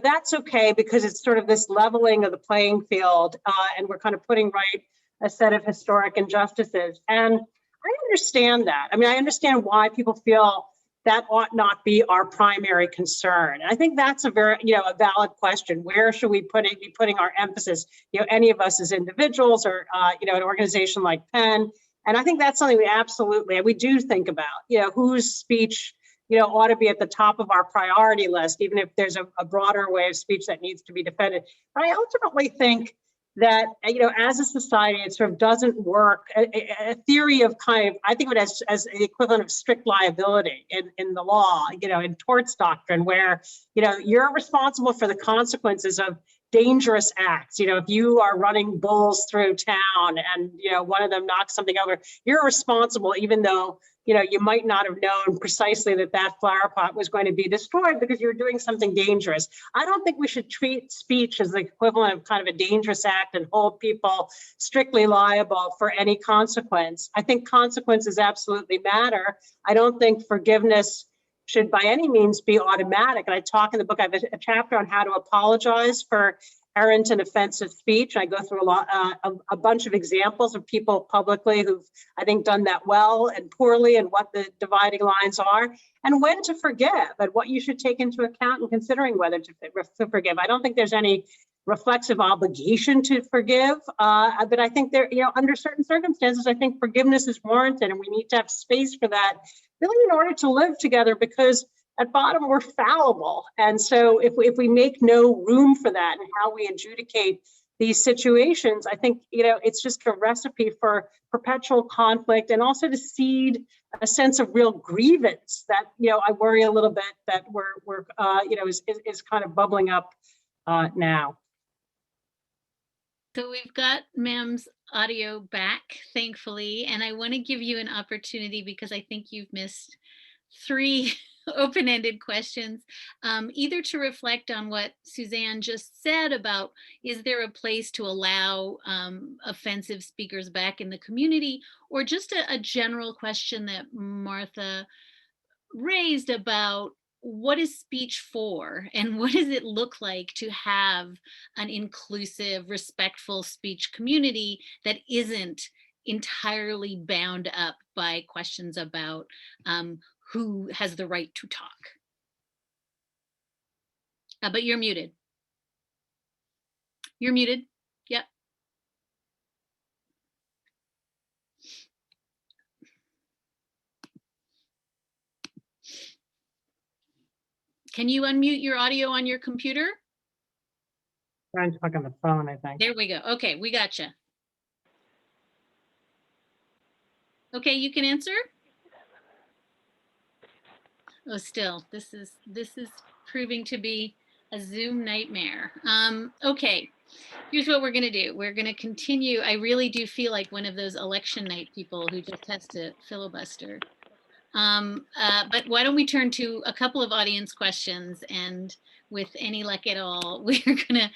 Speaker 3: that's okay, because it's sort of this leveling of the playing field, and we're kind of putting right a set of historic injustices. And I understand that. I mean, I understand why people feel that ought not be our primary concern. And I think that's a very, a valid question. Where should we be putting our emphasis? Any of us as individuals, or an organization like Penn. And I think that's something we do think about. Whose speech ought to be at the top of our priority list, even if there's a broader way of speech that needs to be defended. But I ultimately think that, as a society, it sort of doesn't work. A theory of I think of it as the equivalent of strict liability in the law, in torts doctrine, where, you're responsible for the consequences of dangerous acts. If you are running bulls through town and, one of them knocks something over, you're responsible, even though, you might not have known precisely that flower pot was going to be destroyed because you were doing something dangerous. I don't think we should treat speech as the equivalent of kind of a dangerous act and hold people strictly liable for any consequence. I think consequences absolutely matter. I don't think forgiveness should by any means be automatic. And I talk in the book, I have a chapter on how to apologize for errant and offensive speech. I go through a bunch of examples of people publicly who've, I think, done that well and poorly, and what the dividing lines are, and when to forgive, and what you should take into account in considering whether to forgive. I don't think there's any reflexive obligation to forgive, but I think there, under certain circumstances, I think forgiveness is warranted, and we need to have space for that, really, in order to live together, because at bottom, we're fallible. And so if we make no room for that and how we adjudicate these situations, I think, it's just a recipe for perpetual conflict, and also to seed a sense of real grievance that, I worry a little bit that is kind of bubbling up now.
Speaker 2: So we've got Mam's audio back, thankfully, and I want to give you an opportunity, because I think you've missed 3 open-ended questions, either to reflect on what Suzanne just said about, is there a place to allow offensive speakers back in the community, or just a general question that Martha raised about what is speech for, and what does it look like to have an inclusive, respectful speech community that isn't entirely bound up by questions about who has the right to talk. But you're muted. You're muted. Yep. Can you unmute your audio on your computer?
Speaker 3: Trying to talk on the phone, I think.
Speaker 2: There we go. Okay, we gotcha. Okay, you can answer. Oh, still, this is proving to be a Zoom nightmare. Okay, here's what we're gonna do. We're gonna continue. I really do feel like one of those election night people who just has to filibuster. But why don't we turn to a couple of audience questions, and with any luck at all, we're gonna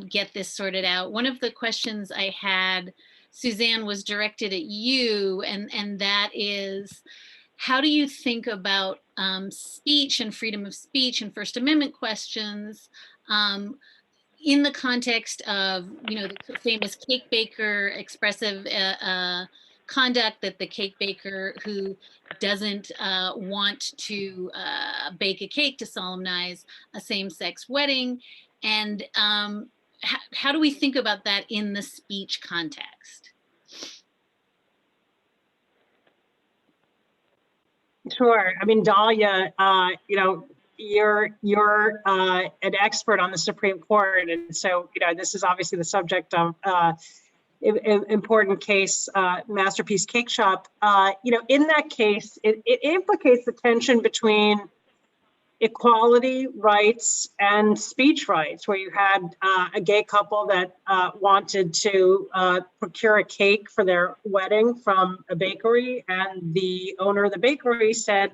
Speaker 2: get this sorted out. One of the questions I had, Suzanne, was directed at you, and that is, how do you think about speech and freedom of speech and First Amendment questions in the context of, the famous cake baker expressive conduct, that the cake baker who doesn't want to bake a cake to solemnize a same-sex wedding, and how do we think about that in the speech context?
Speaker 3: Sure. I mean, Dalia, you're an expert on the Supreme Court, and so this is obviously the subject of important case, Masterpiece Cake Shop. In that case, it implicates the tension between equality rights and speech rights, where you had a gay couple that wanted to procure a cake for their wedding from a bakery, and the owner of the bakery said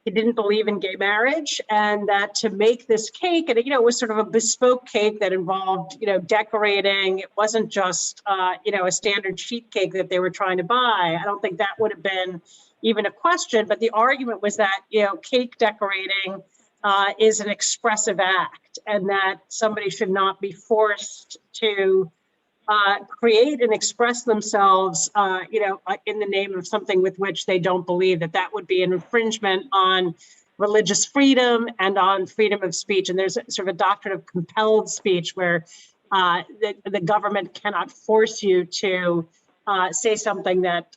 Speaker 3: he didn't believe in gay marriage, and that to make this cake, and it was sort of a bespoke cake that involved decorating. It wasn't just a standard sheet cake that they were trying to buy. I don't think that would have been even a question, but the argument was that cake decorating is an expressive act, and that somebody should not be forced to create and express themselves, in the name of something with which they don't believe, that would be an infringement on religious freedom and on freedom of speech. And there's sort of a doctrine of compelled speech where the government cannot force you to say something that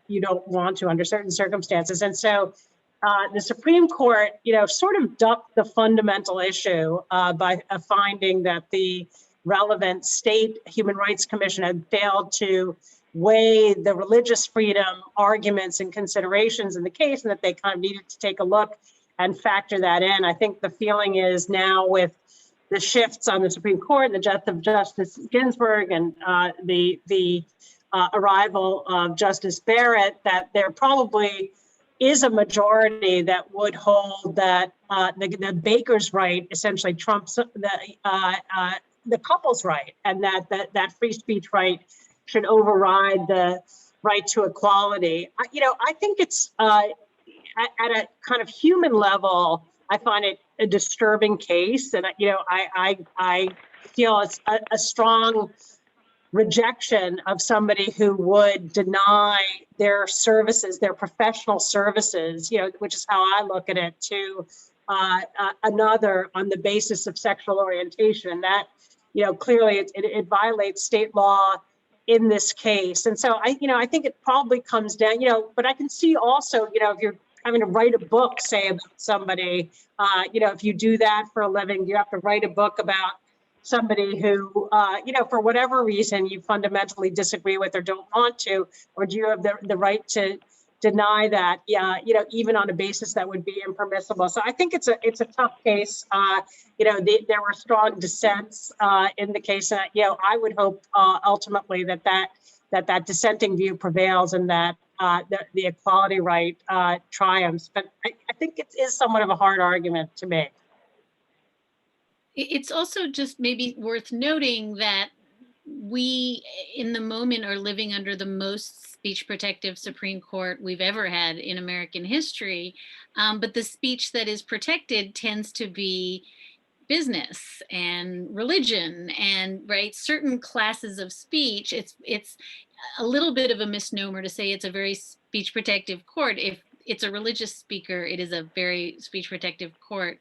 Speaker 3: you don't want to under certain circumstances. And so the Supreme Court, sort of ducked the fundamental issue by a finding that the relevant state human rights commission had failed to weigh the religious freedom arguments and considerations in the case, and that they kind of needed to take a look and factor that in. I think the feeling is now, with the shifts on the Supreme Court, the death of Justice Ginsburg, and the arrival of Justice Barrett, that there probably is a majority that would hold that the baker's right essentially trumps the couple's right, and that free speech right should override the right to equality. I think it's at a kind of human level, I find it a disturbing case, and I feel it's a strong rejection of somebody who would deny their services, their professional services, which is how I look at it, to another on the basis of sexual orientation. That clearly it violates state law in this case. And so I think it probably comes down, but I can see also, if you're having to write a book, say, about somebody, if you do that for a living, you have to write a book about somebody who, for whatever reason you fundamentally disagree with or don't want to, or do you have the right to deny that, even on a basis that would be impermissible. So I think it's a tough case. There were strong dissents in the case. I would hope ultimately that dissenting view prevails, and that the equality right triumphs. But I think it is somewhat of a hard argument to make.
Speaker 2: It's also just maybe worth noting that we, in the moment, are living under the most speech protective Supreme Court we've ever had in American history. But the speech that is protected tends to be business and religion and certain classes of speech. It's a little bit of a misnomer to say it's a very speech protective court. If it's a religious speaker, it is a very speech protective court.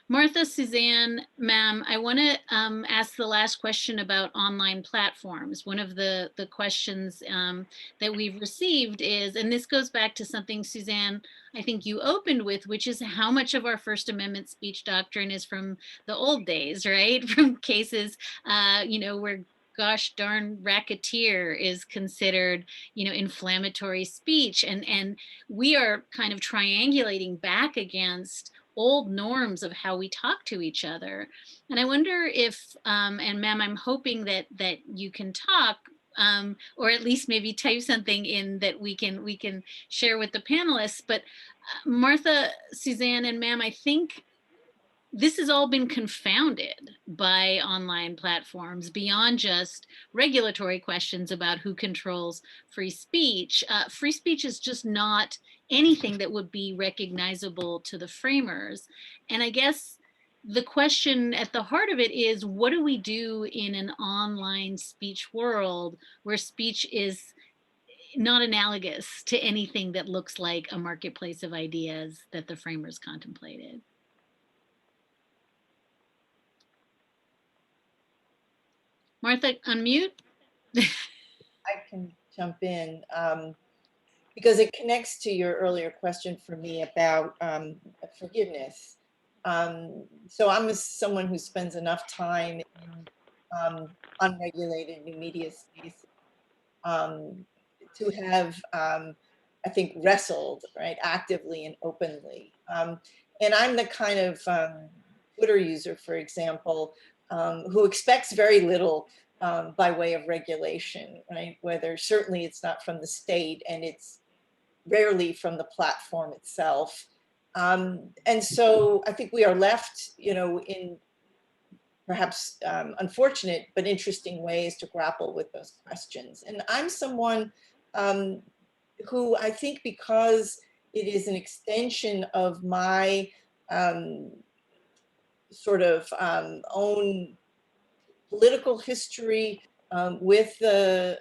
Speaker 2: Martha, Suzanne, ma'am, I want to ask the last question about online platforms. One of the questions that we've received is, and this goes back to something, Suzanne, I think you opened with, which is how much of our First Amendment speech doctrine is from the old days, right? From cases, where gosh darn racketeer is considered, inflammatory speech. And we are kind of triangulating back against old norms of how we talk to each other. And I wonder if, and ma'am, I'm hoping that you can talk, or at least maybe type something in that we can share with the panelists. But Martha, Suzanne, and ma'am, I think this has all been confounded by online platforms beyond just regulatory questions about who controls free speech. Free speech is just not anything that would be recognizable to the framers. And I guess the question at the heart of it is, what do we do in an online speech world where speech is not analogous to anything that looks like a marketplace of ideas that the framers contemplated? Martha, unmute.
Speaker 4: I can jump in. because it connects to your earlier question for me about forgiveness. So I'm someone who spends enough time in unregulated new media spaces to have, I think, wrestled, right, actively and openly. And I'm the kind of Twitter user, for example, who expects very little by way of regulation, right? Whether certainly it's not from the state and it's rarely from the platform itself. And so I think we are left, in perhaps unfortunate but interesting ways to grapple with those questions. And I'm someone who I think, because it is an extension of my sort of own political history with a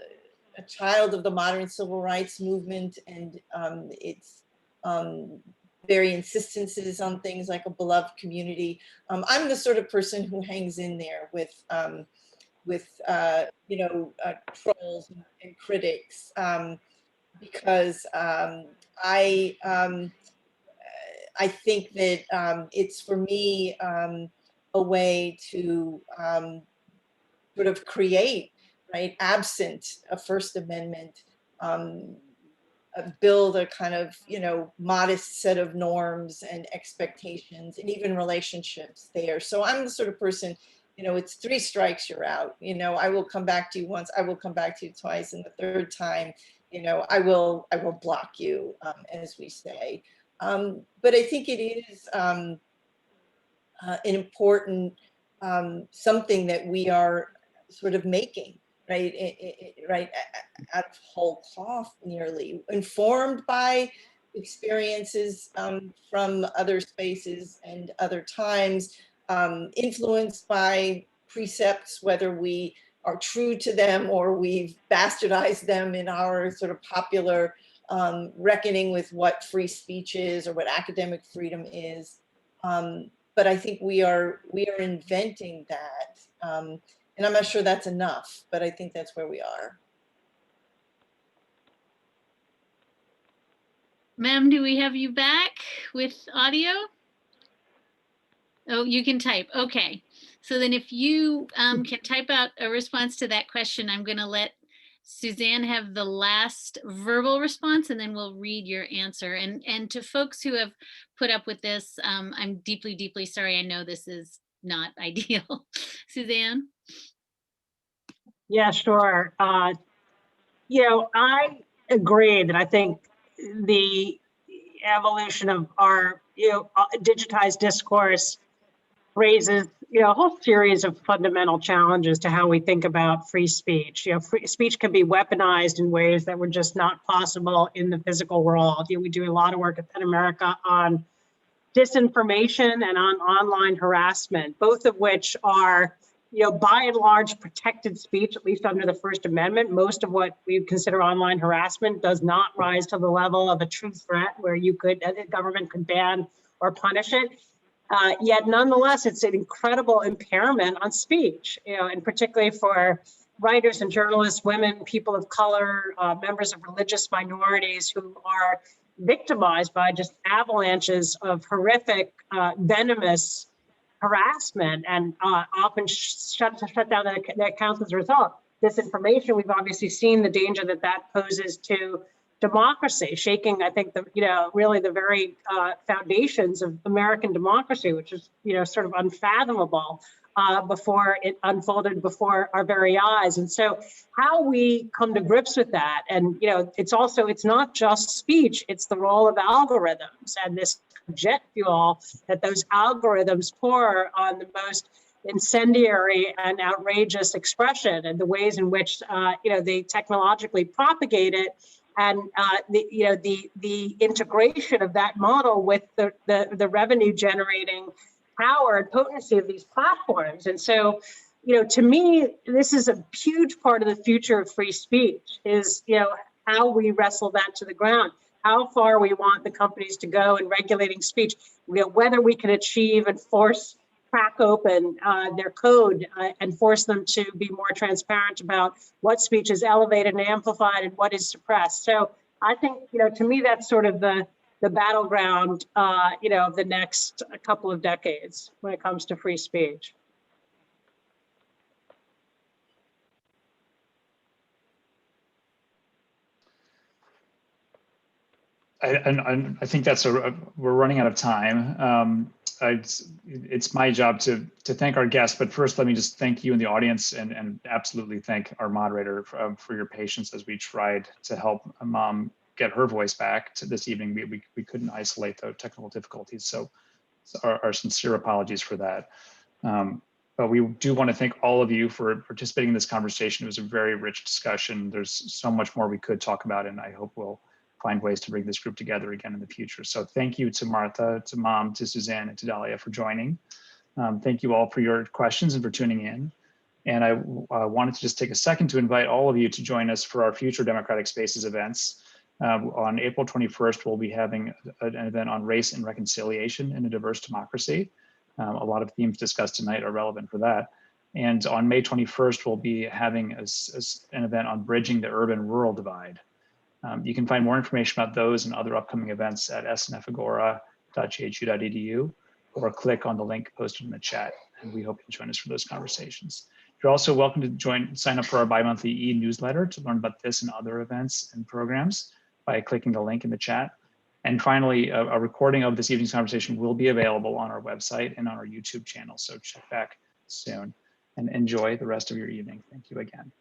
Speaker 4: child of the modern civil rights movement and its very insistences on things like a beloved community. I'm the sort of person who hangs in there with trolls and critics because I think that it's, for me, a way to sort of create, right, absent a First Amendment, build a kind of, modest set of norms and expectations and even relationships there. So I'm the sort of person, it's 3 strikes, you're out. I will come back to you once, I will come back to you twice, and the third time, I will block you, as we say. But I think it is an important something that we are sort of making, right, right, out of whole cloth, nearly, informed by experiences from other spaces and other times, influenced by precepts, whether we are true to them or we've bastardized them in our sort of popular reckoning with what free speech is or what academic freedom is. But I think we are inventing that. And I'm not sure that's enough, but I think that's where we are.
Speaker 2: Ma'am, do we have you back with audio? Oh, you can type. Okay. So then if you can type out a response to that question, I'm going to let Suzanne have the last verbal response, and then we'll read your answer. And to folks who have put up with this, I'm deeply, deeply sorry. I know this is not ideal. Suzanne?
Speaker 3: Yeah, sure. I agree that I think the evolution of our, digitized discourse raises, a whole series of fundamental challenges to how we think about free speech. Free speech can be weaponized in ways that were just not possible in the physical world. We do a lot of work at PEN America on disinformation and on online harassment, both of which are, by and large protected speech, at least under the First Amendment. Most of what we consider online harassment does not rise to the level of a true threat where the government could ban or punish it. Yet nonetheless, it's an incredible impairment on speech, and particularly for writers and journalists, women, people of color, members of religious minorities who are victimized by just avalanches of horrific, venomous harassment, and often shut down their accounts as a result. Disinformation, we've obviously seen the danger that poses to democracy, shaking, I think, really the very foundations of American democracy, which is, sort of unfathomable before it unfolded before our very eyes. And so how we come to grips with that, and, it's not just speech, it's the role of algorithms and this jet fuel that those algorithms pour on the most incendiary and outrageous expression, and the ways in which, they technologically propagate it, and the integration of that model with the revenue generating power and potency of these platforms. And so, to me, this is a huge part of the future of free speech, is, how we wrestle that to the ground, how far we want the companies to go in regulating speech, whether we can achieve and crack open their code and force them to be more transparent about what speech is elevated and amplified and what is suppressed. So I think, to me, that's sort of the battleground, of the next couple of decades when it comes to free speech.
Speaker 1: I think we're running out of time. It's my job to thank our guests, but first let me just thank you in the audience and absolutely thank our moderator for your patience as we tried to help Mom get her voice back to this evening. We couldn't isolate the technical difficulties, so our sincere apologies for that. But we do want to thank all of you for participating in this conversation. It was a very rich discussion. There's so much more we could talk about, and I hope we'll find ways to bring this group together again in the future. So thank you to Martha, to Mom, to Suzanne, and to Dalia for joining. Thank you all for your questions and for tuning in. And I wanted to just take a second to invite all of you to join us for our future Democratic Spaces events. On April 21st, we'll be having an event on race and reconciliation in a diverse democracy. A lot of themes discussed tonight are relevant for that. And on May 21st, we'll be having an event on bridging the urban-rural divide. You can find more information about those and other upcoming events at snfagora.ghu.edu or click on the link posted in the chat. And we hope you'll join us for those conversations. You're also welcome to sign up for our bi-monthly e-newsletter to learn about this and other events and programs by clicking the link in the chat. And finally, a recording of this evening's conversation will be available on our website and on our YouTube channel. So check back soon and enjoy the rest of your evening. Thank you again.